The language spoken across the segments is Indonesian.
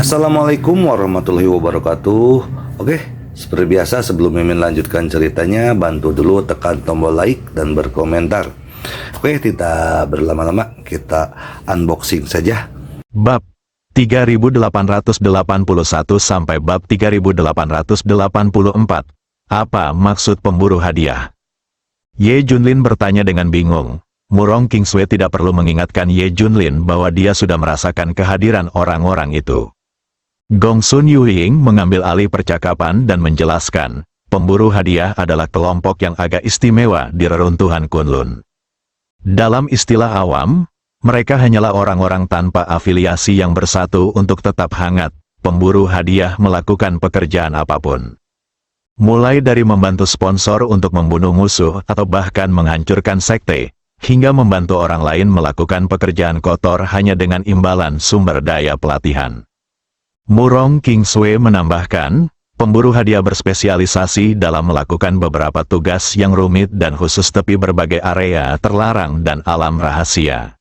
Assalamualaikum warahmatullahi wabarakatuh. Oke, seperti biasa sebelum Mimin lanjutkan ceritanya, bantu dulu tekan tombol like dan berkomentar. Oke, tidak berlama-lama, kita unboxing saja. Bab 3881 sampai bab 3884. Apa maksud pemburu hadiah? Ye Junlin bertanya dengan bingung. Murong Kingsway tidak perlu mengingatkan Ye Junlin bahwa dia sudah merasakan kehadiran orang-orang itu. Gong Sun Yuying mengambil alih percakapan dan menjelaskan, pemburu hadiah adalah kelompok yang agak istimewa di reruntuhan Kunlun. Dalam istilah awam, mereka hanyalah orang-orang tanpa afiliasi yang bersatu untuk tetap hangat. Pemburu hadiah melakukan pekerjaan apapun. Mulai dari membantu sponsor untuk membunuh musuh atau bahkan menghancurkan sekte, hingga membantu orang lain melakukan pekerjaan kotor hanya dengan imbalan sumber daya pelatihan. Murong Kingsway menambahkan, pemburu hadiah berspesialisasi dalam melakukan beberapa tugas yang rumit dan khusus tepi berbagai area terlarang dan alam rahasia.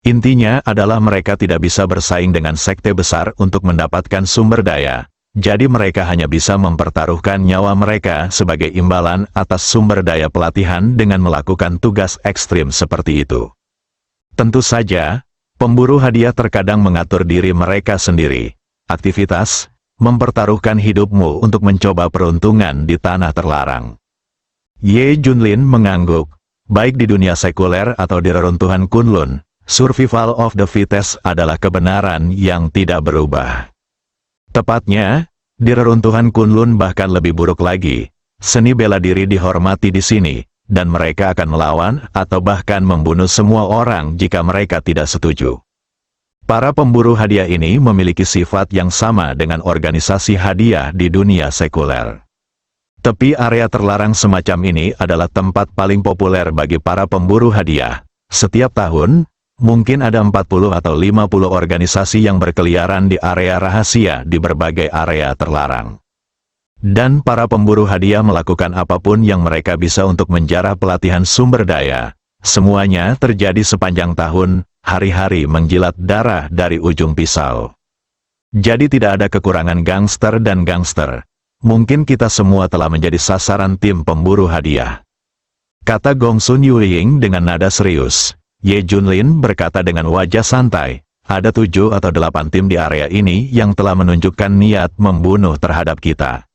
Intinya adalah mereka tidak bisa bersaing dengan sekte besar untuk mendapatkan sumber daya, jadi mereka hanya bisa mempertaruhkan nyawa mereka sebagai imbalan atas sumber daya pelatihan dengan melakukan tugas ekstrim seperti itu. Tentu saja, pemburu hadiah terkadang mengatur diri mereka sendiri. Aktivitas, mempertaruhkan hidupmu untuk mencoba peruntungan di tanah terlarang. Ye Junlin mengangguk, baik di dunia sekuler atau di reruntuhan Kunlun, survival of the fittest adalah kebenaran yang tidak berubah. Tepatnya, di reruntuhan Kunlun bahkan lebih buruk lagi, seni bela diri dihormati di sini, dan mereka akan melawan atau bahkan membunuh semua orang jika mereka tidak setuju. Para pemburu hadiah ini memiliki sifat yang sama dengan organisasi hadiah di dunia sekuler. Tepi area terlarang semacam ini adalah tempat paling populer bagi para pemburu hadiah. Setiap tahun, mungkin ada 40 atau 50 organisasi yang berkeliaran di area rahasia di berbagai area terlarang. Dan para pemburu hadiah melakukan apapun yang mereka bisa untuk menjarah pelatihan sumber daya. Semuanya terjadi sepanjang tahun, hari-hari menjilat darah dari ujung pisau. Jadi tidak ada kekurangan gangster dan gangster. Mungkin kita semua telah menjadi sasaran tim pemburu hadiah. Kata Gong Sun Yuying dengan nada serius. Ye Junlin berkata dengan wajah santai, ada 7 atau 8 tim di area ini yang telah menunjukkan niat membunuh terhadap kita.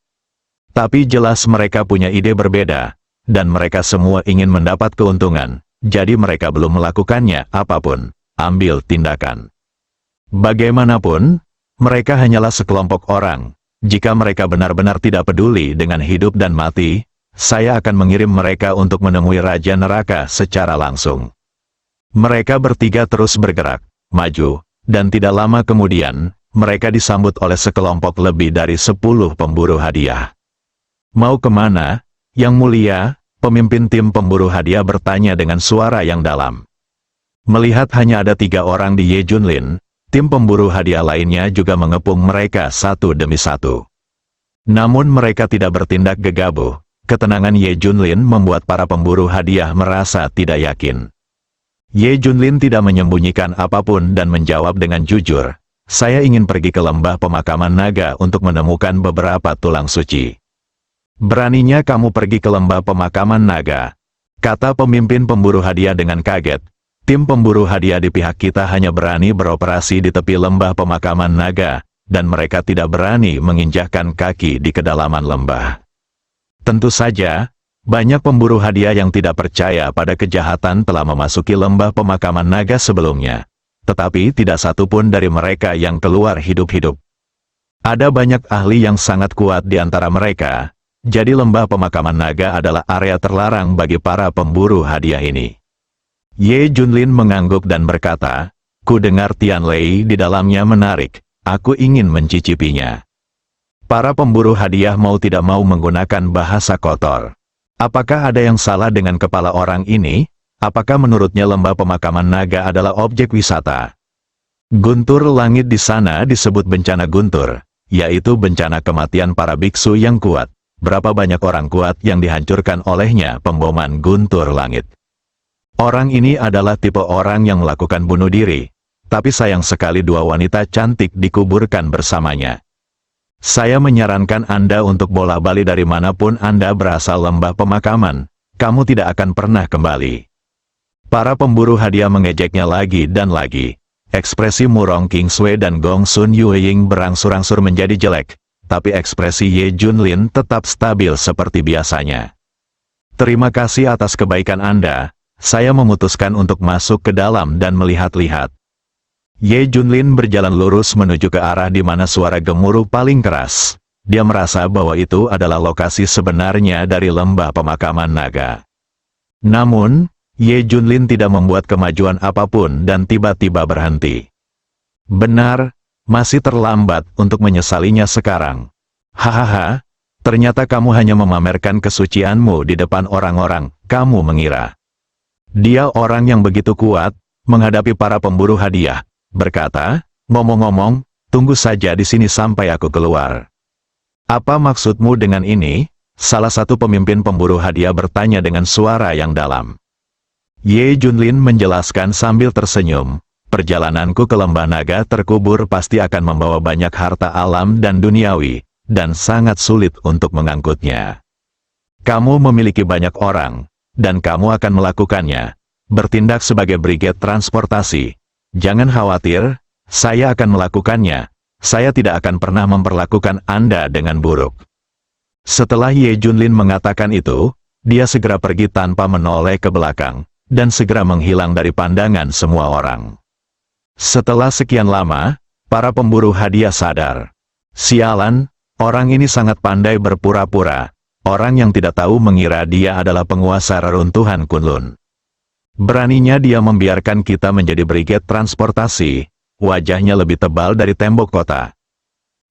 Tapi jelas mereka punya ide berbeda, dan mereka semua ingin mendapat keuntungan, jadi mereka belum melakukannya apapun, ambil tindakan. Bagaimanapun, mereka hanyalah sekelompok orang, jika mereka benar-benar tidak peduli dengan hidup dan mati, saya akan mengirim mereka untuk menemui Raja Neraka secara langsung. Mereka bertiga terus bergerak, maju, dan tidak lama kemudian, mereka disambut oleh sekelompok lebih dari 10 pemburu hadiah. Mau kemana, Yang Mulia? Pemimpin tim pemburu hadiah bertanya dengan suara yang dalam. Melihat hanya ada 3 orang di Ye Junlin, tim pemburu hadiah lainnya juga mengepung mereka satu demi satu. Namun mereka tidak bertindak gegabah. Ketenangan Ye Junlin membuat para pemburu hadiah merasa tidak yakin. Ye Junlin tidak menyembunyikan apapun dan menjawab dengan jujur, saya ingin pergi ke lembah pemakaman naga untuk menemukan beberapa tulang suci. Beraninya kamu pergi ke lembah pemakaman naga? Kata pemimpin pemburu hadiah dengan kaget. Tim pemburu hadiah di pihak kita hanya berani beroperasi di tepi lembah pemakaman naga, dan mereka tidak berani menginjakkan kaki di kedalaman lembah. Tentu saja, banyak pemburu hadiah yang tidak percaya pada kejahatan telah memasuki lembah pemakaman naga sebelumnya. Tetapi tidak satu pun dari mereka yang keluar hidup-hidup. Ada banyak ahli yang sangat kuat di antara mereka, jadi lembah pemakaman naga adalah area terlarang bagi para pemburu hadiah ini. Ye Junlin mengangguk dan berkata, ku dengar Tian Lei di dalamnya menarik, aku ingin mencicipinya. Para pemburu hadiah mau tidak mau menggunakan bahasa kotor. Apakah ada yang salah dengan kepala orang ini? Apakah menurutnya lembah pemakaman naga adalah objek wisata? Guntur langit di sana disebut bencana guntur, yaitu bencana kematian para biksu yang kuat. Berapa banyak orang kuat yang dihancurkan olehnya pemboman guntur langit. Orang ini adalah tipe orang yang melakukan bunuh diri. tapi sayang sekali dua wanita cantik dikuburkan bersamanya. Saya menyarankan Anda untuk bola-balik dari manapun Anda berasal lembah pemakaman, kamu tidak akan pernah kembali. Para pemburu hadiah mengejeknya lagi dan lagi. Ekspresi Murong Kingsway dan Gong Sun Yueying berangsur-angsur menjadi jelek, tapi ekspresi Ye Junlin tetap stabil seperti biasanya. Terima kasih atas kebaikan Anda, saya memutuskan untuk masuk ke dalam dan melihat-lihat. Ye Junlin berjalan lurus menuju ke arah di mana suara gemuruh paling keras. Dia merasa bahwa itu adalah lokasi sebenarnya dari lembah pemakaman naga. Namun, Ye Junlin tidak membuat kemajuan apapun dan tiba-tiba berhenti. Benar, masih terlambat untuk menyesalinya sekarang. Hahaha, ternyata kamu hanya memamerkan kesucianmu di depan orang-orang, kamu mengira. Dia orang yang begitu kuat, menghadapi para pemburu hadiah, berkata, ngomong-ngomong, tunggu saja di sini sampai aku keluar. Apa maksudmu dengan ini? Salah satu pemimpin pemburu hadiah bertanya dengan suara yang dalam. Ye Junlin menjelaskan sambil tersenyum, perjalananku ke lembah naga terkubur pasti akan membawa banyak harta alam dan duniawi, dan sangat sulit untuk mengangkutnya. Kamu memiliki banyak orang, dan kamu akan melakukannya, bertindak sebagai brigade transportasi. Jangan khawatir, saya akan melakukannya, saya tidak akan pernah memperlakukan Anda dengan buruk. Setelah Ye Junlin mengatakan itu, dia segera pergi tanpa menoleh ke belakang, dan segera menghilang dari pandangan semua orang. Setelah sekian lama, para pemburu hadiah sadar. Sialan, orang ini sangat pandai berpura-pura, orang yang tidak tahu mengira dia adalah penguasa reruntuhan Kunlun. Beraninya dia membiarkan kita menjadi brigade transportasi, wajahnya lebih tebal dari tembok kota.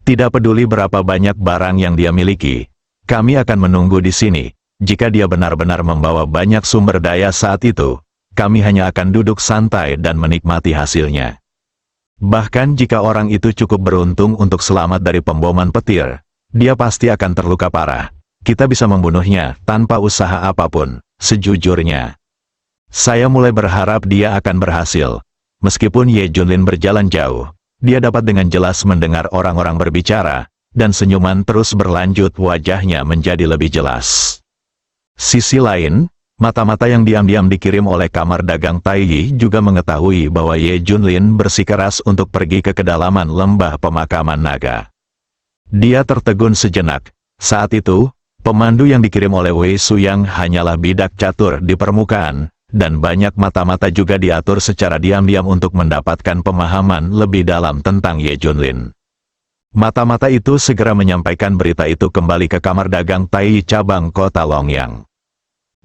Tidak peduli berapa banyak barang yang dia miliki, kami akan menunggu di sini. Jika dia benar-benar membawa banyak sumber daya saat itu, kami hanya akan duduk santai dan menikmati hasilnya. Bahkan jika orang itu cukup beruntung untuk selamat dari pemboman petir, dia pasti akan terluka parah. Kita bisa membunuhnya tanpa usaha apapun, sejujurnya. Saya mulai berharap dia akan berhasil. Meskipun Ye Junlin berjalan jauh, dia dapat dengan jelas mendengar orang-orang berbicara, dan senyuman terus berlanjut, wajahnya menjadi lebih jelas. Sisi lain, mata-mata yang diam-diam dikirim oleh kamar dagang Taiyi juga mengetahui bahwa Ye Junlin bersikeras untuk pergi ke kedalaman lembah pemakaman naga. Dia tertegun sejenak. Saat itu, pemandu yang dikirim oleh Wei Suyang hanyalah bidak catur di permukaan, dan banyak mata-mata juga diatur secara diam-diam untuk mendapatkan pemahaman lebih dalam tentang Ye Junlin. Mata-mata itu segera menyampaikan berita itu kembali ke kamar dagang Taiyi cabang kota Longyang.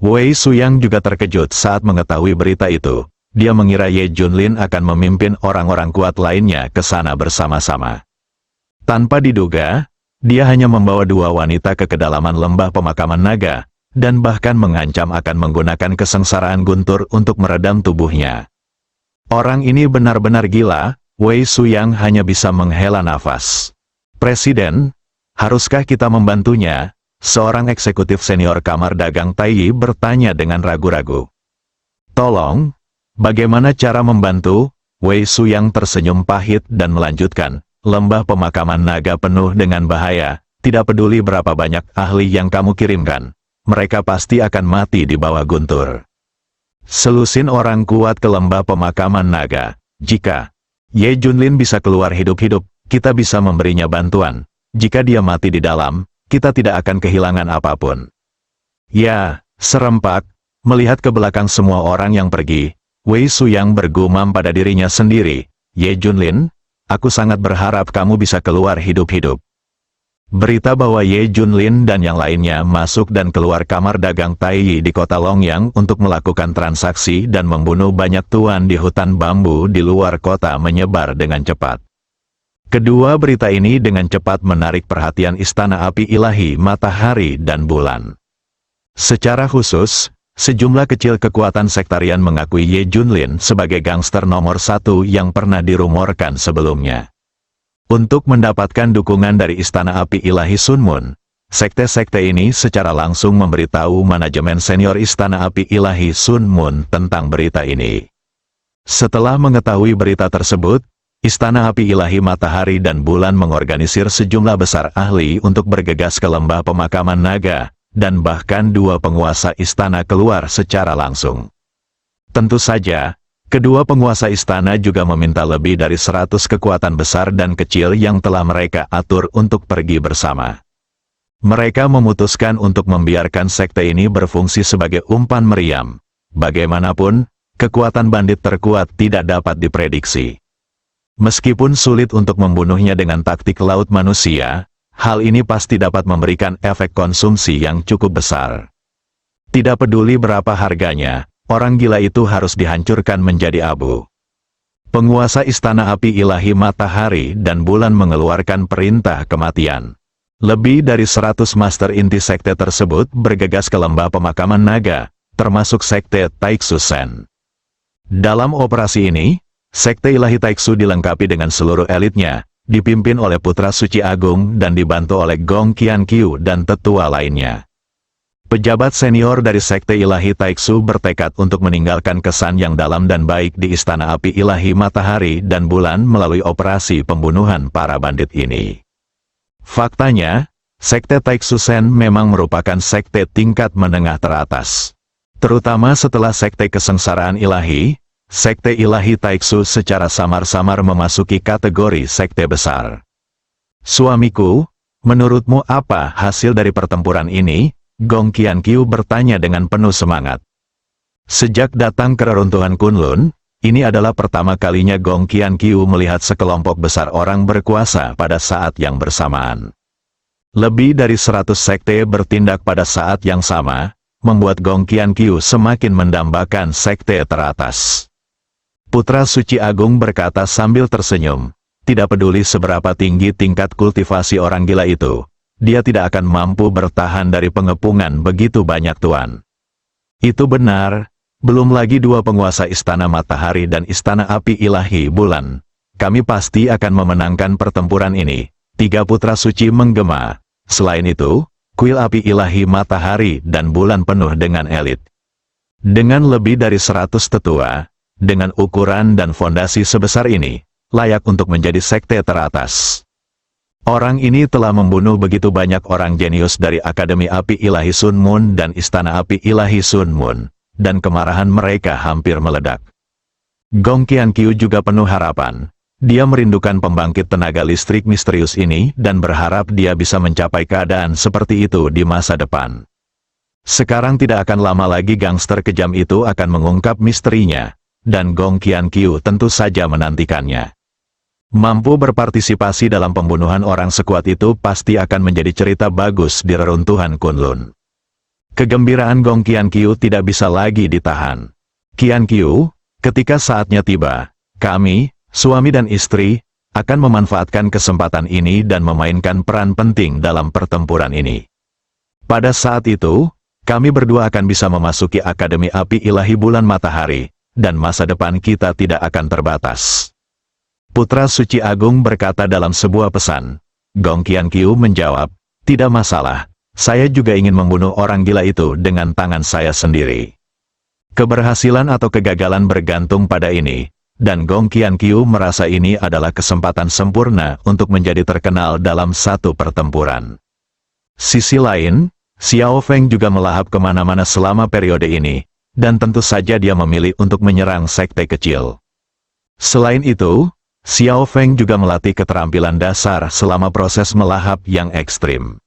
Wei Suyang juga terkejut saat mengetahui berita itu. Dia mengira Ye Junlin akan memimpin orang-orang kuat lainnya ke sana bersama-sama. Tanpa diduga, dia hanya membawa dua wanita ke kedalaman lembah pemakaman naga, dan bahkan mengancam akan menggunakan kesengsaraan guntur untuk meredam tubuhnya. Orang ini benar-benar gila. Wei Suyang hanya bisa menghela nafas. Presiden, haruskah kita membantunya? Seorang eksekutif senior kamar dagang Taiyi bertanya dengan ragu-ragu. Tolong, bagaimana cara membantu? Wei Suyang tersenyum pahit dan melanjutkan, lembah pemakaman naga penuh dengan bahaya, tidak peduli berapa banyak ahli yang kamu kirimkan, mereka pasti akan mati di bawah guntur. Selusin orang kuat ke lembah pemakaman naga. Jika Ye Junlin bisa keluar hidup-hidup, kita bisa memberinya bantuan. Jika dia mati di dalam, kita tidak akan kehilangan apapun. Ya, serempak, melihat ke belakang semua orang yang pergi, Wei Suyang bergumam pada dirinya sendiri, Ye Junlin, aku sangat berharap kamu bisa keluar hidup-hidup. Berita bahwa Ye Junlin dan yang lainnya masuk dan keluar kamar dagang Taiyi di kota Longyang untuk melakukan transaksi dan membunuh banyak tuan di hutan bambu di luar kota menyebar dengan cepat. Kedua berita ini dengan cepat menarik perhatian Istana Api Ilahi Matahari dan Bulan. Secara khusus, sejumlah kecil kekuatan sektarian mengakui Ye Junlin sebagai gangster nomor 1 yang pernah dirumorkan sebelumnya. Untuk mendapatkan dukungan dari Istana Api Ilahi Sun Mun, sekte-sekte ini secara langsung memberitahu manajemen senior Istana Api Ilahi Sun Mun tentang berita ini. Setelah mengetahui berita tersebut, Istana Api Ilahi Matahari dan Bulan mengorganisir sejumlah besar ahli untuk bergegas ke lembah pemakaman naga, dan bahkan dua penguasa istana keluar secara langsung. Tentu saja, kedua penguasa istana juga meminta lebih dari 100 kekuatan besar dan kecil yang telah mereka atur untuk pergi bersama. Mereka memutuskan untuk membiarkan sekte ini berfungsi sebagai umpan meriam. Bagaimanapun, kekuatan bandit terkuat tidak dapat diprediksi. Meskipun sulit untuk membunuhnya dengan taktik laut manusia, hal ini pasti dapat memberikan efek konsumsi yang cukup besar. Tidak peduli berapa harganya, orang gila itu harus dihancurkan menjadi abu. Penguasa Istana Api Ilahi Matahari dan Bulan mengeluarkan perintah kematian. Lebih dari 100 master inti sekte tersebut bergegas ke lembah pemakaman naga, termasuk sekte Taiksu Sen. Dalam operasi ini, sekte Ilahi Taiksu dilengkapi dengan seluruh elitnya, dipimpin oleh Putra Suci Agung dan dibantu oleh Gong Qiankyu dan tetua lainnya. Pejabat senior dari sekte Ilahi Taiksu bertekad untuk meninggalkan kesan yang dalam dan baik di Istana Api Ilahi Matahari dan Bulan melalui operasi pembunuhan para bandit ini. Faktanya, sekte Taiksu Sen memang merupakan sekte tingkat menengah teratas. Terutama setelah sekte kesengsaraan ilahi, sekte Ilahi Taiksu secara samar-samar memasuki kategori sekte besar. Suamiku, menurutmu apa hasil dari pertempuran ini? Gong Qiankyu bertanya dengan penuh semangat. Sejak datang ke reruntuhan Kunlun, ini adalah pertama kalinya Gong Qiankyu melihat sekelompok besar orang berkuasa pada saat yang bersamaan. Lebih dari 100 sekte bertindak pada saat yang sama, membuat Gong Qiankyu semakin mendambakan sekte teratas. Putra Suci Agung berkata sambil tersenyum, tidak peduli seberapa tinggi tingkat kultivasi orang gila itu, dia tidak akan mampu bertahan dari pengepungan begitu banyak tuan. Itu benar, belum lagi dua penguasa Istana Matahari dan Istana Api Ilahi Bulan. Kami pasti akan memenangkan pertempuran ini, tiga putra suci menggema. Selain itu, kuil Api Ilahi Matahari dan Bulan penuh dengan elit. Dengan lebih dari 100 tetua, dengan ukuran dan fondasi sebesar ini, layak untuk menjadi sekte teratas. Orang ini telah membunuh begitu banyak orang jenius dari Akademi Api Ilahi Sun Moon dan Istana Api Ilahi Sun Moon, dan kemarahan mereka hampir meledak. Gong Qiankyu juga penuh harapan. Dia merindukan pembangkit tenaga listrik misterius ini dan berharap dia bisa mencapai keadaan seperti itu di masa depan. Sekarang tidak akan lama lagi gangster kejam itu akan mengungkap misterinya, dan Gong Qiankyu tentu saja menantikannya. Mampu berpartisipasi dalam pembunuhan orang sekuat itu pasti akan menjadi cerita bagus di reruntuhan Kunlun. Kegembiraan Gong Qiankyu tidak bisa lagi ditahan. Qiankyu, ketika saatnya tiba, kami, suami dan istri, akan memanfaatkan kesempatan ini dan memainkan peran penting dalam pertempuran ini. Pada saat itu, kami berdua akan bisa memasuki Akademi Api Ilahi Bulan Matahari, dan masa depan kita tidak akan terbatas. Putra Suci Agung berkata dalam sebuah pesan. Gong Qiankyu menjawab, tidak masalah, saya juga ingin membunuh orang gila itu dengan tangan saya sendiri. Keberhasilan atau kegagalan bergantung pada ini, dan Gong Qiankyu merasa ini adalah kesempatan sempurna untuk menjadi terkenal dalam satu pertempuran. Sisi lain, Xiao Feng juga melahap kemana-mana selama periode ini, dan tentu saja dia memilih untuk menyerang sekte kecil. Selain itu, Xiao Feng juga melatih keterampilan dasar selama proses melahap yang ekstrim.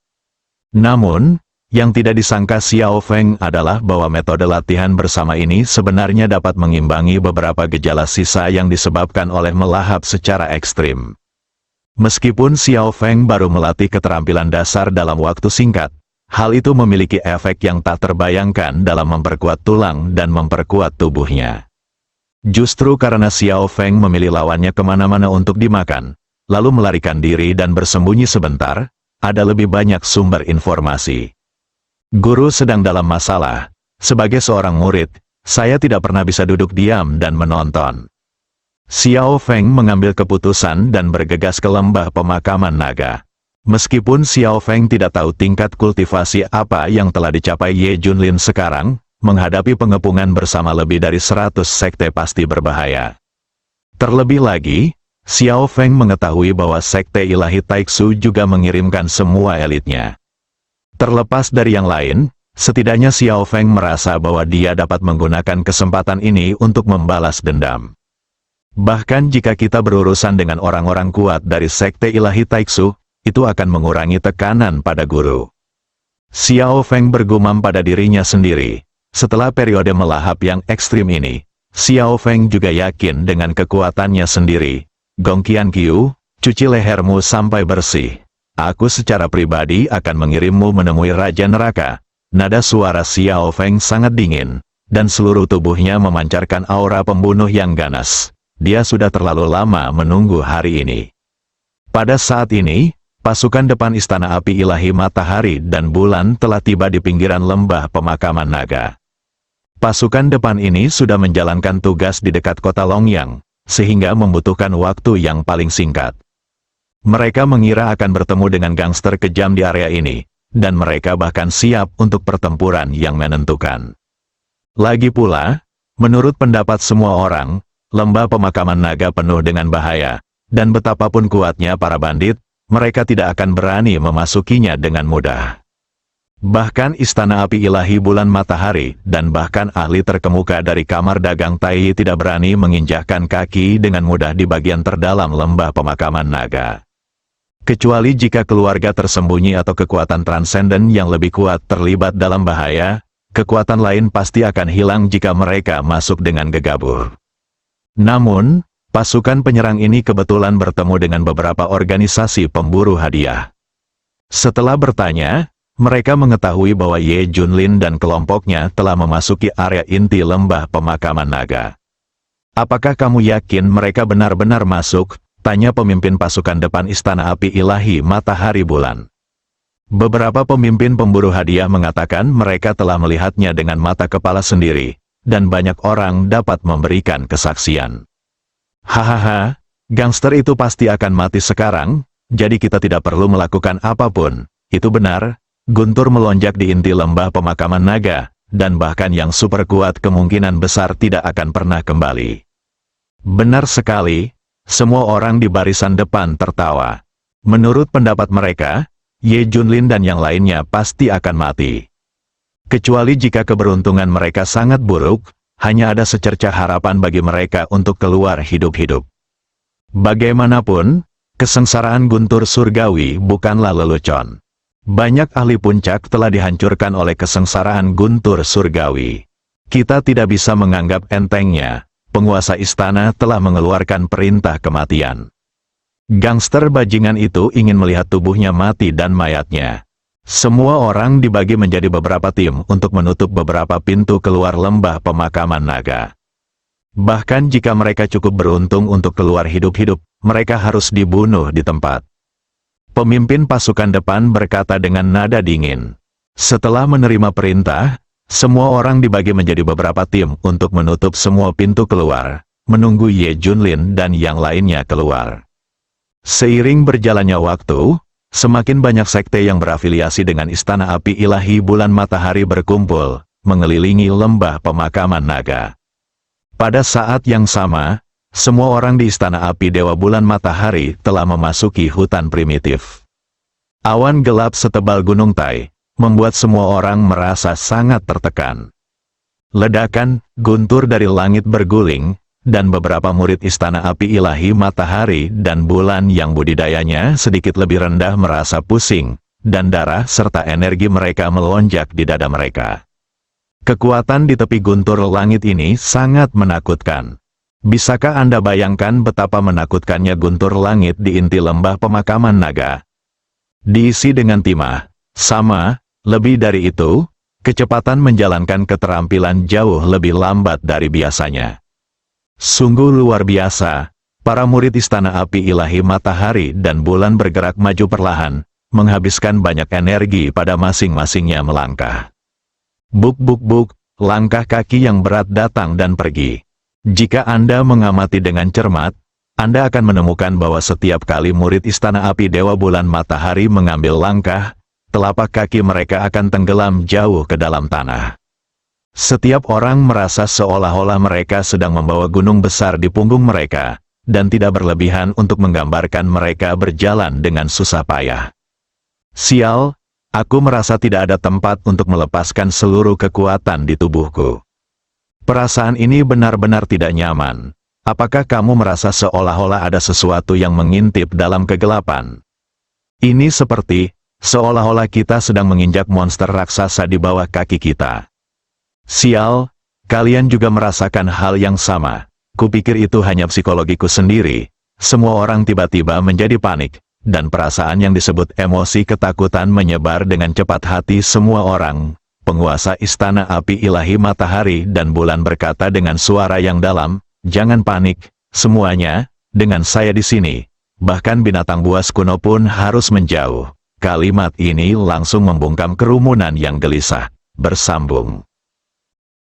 Namun, yang tidak disangka Xiao Feng adalah bahwa metode latihan bersama ini sebenarnya dapat mengimbangi beberapa gejala sisa yang disebabkan oleh melahap secara ekstrim. Meskipun Xiao Feng baru melatih keterampilan dasar dalam waktu singkat, hal itu memiliki efek yang tak terbayangkan dalam memperkuat tulang dan memperkuat tubuhnya. Justru karena Xiao Feng memilih lawannya kemana-mana untuk dimakan, lalu melarikan diri dan bersembunyi sebentar, ada lebih banyak sumber informasi. Guru sedang dalam masalah. Sebagai seorang murid, saya tidak pernah bisa duduk diam dan menonton. Xiao Feng mengambil keputusan dan bergegas ke lembah pemakaman naga. Meskipun Xiao Feng tidak tahu tingkat kultivasi apa yang telah dicapai Ye Junlin sekarang, menghadapi pengepungan bersama lebih dari 100 sekte pasti berbahaya. Terlebih lagi, Xiao Feng mengetahui bahwa sekte ilahi Taixu juga mengirimkan semua elitnya. Terlepas dari yang lain, setidaknya Xiao Feng merasa bahwa dia dapat menggunakan kesempatan ini untuk membalas dendam. Bahkan jika kita berurusan dengan orang-orang kuat dari sekte ilahi Taixu, itu akan mengurangi tekanan pada guru. Xiao Feng bergumam pada dirinya sendiri. Setelah periode melahap yang ekstrim ini, Xiao Feng juga yakin dengan kekuatannya sendiri. Gongqian Qiu, cuci lehermu sampai bersih. Aku secara pribadi akan mengirimmu menemui Raja Neraka. Nada suara Xiao Feng sangat dingin, dan seluruh tubuhnya memancarkan aura pembunuh yang ganas. Dia sudah terlalu lama menunggu hari ini. Pada saat ini, pasukan depan Istana Api Ilahi Matahari dan Bulan telah tiba di pinggiran lembah pemakaman naga. Pasukan depan ini sudah menjalankan tugas di dekat kota Longyang, sehingga membutuhkan waktu yang paling singkat. Mereka mengira akan bertemu dengan gangster kejam di area ini, dan mereka bahkan siap untuk pertempuran yang menentukan. Lagi pula, menurut pendapat semua orang, lembah pemakaman naga penuh dengan bahaya, dan betapapun kuatnya para bandit, mereka tidak akan berani memasukinya dengan mudah. Bahkan Istana Api Ilahi Bulan Matahari dan bahkan ahli terkemuka dari Kamar Dagang Tai tidak berani menginjakkan kaki dengan mudah di bagian terdalam lembah pemakaman naga. Kecuali jika keluarga tersembunyi atau kekuatan transenden yang lebih kuat terlibat dalam bahaya, kekuatan lain pasti akan hilang jika mereka masuk dengan gegabah. Namun, pasukan penyerang ini kebetulan bertemu dengan beberapa organisasi pemburu hadiah. Setelah bertanya, mereka mengetahui bahwa Ye Junlin dan kelompoknya telah memasuki area inti lembah pemakaman naga. Apakah kamu yakin mereka benar-benar masuk? Tanya pemimpin pasukan depan Istana Api Ilahi Matahari Bulan. Beberapa pemimpin pemburu hadiah mengatakan mereka telah melihatnya dengan mata kepala sendiri, dan banyak orang dapat memberikan kesaksian. Hahaha, gangster itu pasti akan mati sekarang, jadi kita tidak perlu melakukan apapun. Itu benar, Guntur melonjak di inti lembah pemakaman naga, dan bahkan yang super kuat kemungkinan besar tidak akan pernah kembali. Benar sekali. Semua orang di barisan depan tertawa. Menurut pendapat mereka, Ye Junlin dan yang lainnya pasti akan mati. Kecuali jika keberuntungan mereka sangat buruk, hanya ada secercah harapan bagi mereka untuk keluar hidup-hidup. Bagaimanapun, kesengsaraan Guntur Surgawi bukanlah lelucon. Banyak ahli puncak telah dihancurkan oleh kesengsaraan Guntur Surgawi. Kita tidak bisa menganggap entengnya. Penguasa istana telah mengeluarkan perintah kematian. Gangster bajingan itu ingin melihat tubuhnya mati dan mayatnya. Semua orang dibagi menjadi beberapa tim untuk menutup beberapa pintu keluar lembah pemakaman naga. Bahkan jika mereka cukup beruntung untuk keluar hidup-hidup, mereka harus dibunuh di tempat. Pemimpin pasukan depan berkata dengan nada dingin. Setelah menerima perintah, semua orang dibagi menjadi beberapa tim untuk menutup semua pintu keluar, menunggu Ye Junlin dan yang lainnya keluar. Seiring berjalannya waktu, semakin banyak sekte yang berafiliasi dengan Istana Api Ilahi Bulan Matahari berkumpul, mengelilingi lembah pemakaman naga. Pada saat yang sama, semua orang di Istana Api Dewa Bulan Matahari telah memasuki hutan primitif. Awan gelap setebal gunung Tai membuat semua orang merasa sangat tertekan. Ledakan, guntur dari langit berguling, dan beberapa murid Istana Api Ilahi Matahari dan Bulan yang budidayanya sedikit lebih rendah merasa pusing, dan darah serta energi mereka melonjak di dada mereka. Kekuatan di tepi guntur langit ini sangat menakutkan. Bisakah Anda bayangkan betapa menakutkannya guntur langit di inti lembah pemakaman naga? Diisi dengan timah, sama, lebih dari itu, kecepatan menjalankan keterampilan jauh lebih lambat dari biasanya. Sungguh luar biasa, para murid Istana Api Ilahi Matahari dan Bulan bergerak maju perlahan, menghabiskan banyak energi pada masing-masingnya melangkah. Buk-buk-buk, langkah kaki yang berat datang dan pergi. Jika Anda mengamati dengan cermat, Anda akan menemukan bahwa setiap kali murid Istana Api Dewa Bulan Matahari mengambil langkah, telapak kaki mereka akan tenggelam jauh ke dalam tanah. Setiap orang merasa seolah-olah mereka sedang membawa gunung besar di punggung mereka, dan tidak berlebihan untuk menggambarkan mereka berjalan dengan susah payah. Sial, aku merasa tidak ada tempat untuk melepaskan seluruh kekuatan di tubuhku. Perasaan ini benar-benar tidak nyaman. Apakah kamu merasa seolah-olah ada sesuatu yang mengintip dalam kegelapan? Ini seperti, seolah-olah kita sedang menginjak monster raksasa di bawah kaki kita. Sial, kalian juga merasakan hal yang sama. Kupikir itu hanya psikologiku sendiri. Semua orang tiba-tiba menjadi panik, dan perasaan yang disebut emosi ketakutan menyebar dengan cepat hati semua orang. Penguasa Istana Api Ilahi Matahari dan Bulan berkata dengan suara yang dalam, "Jangan panik, semuanya, dengan saya di sini." Bahkan binatang buas kuno pun harus menjauh. Kalimat ini langsung membungkam kerumunan yang gelisah. Bersambung.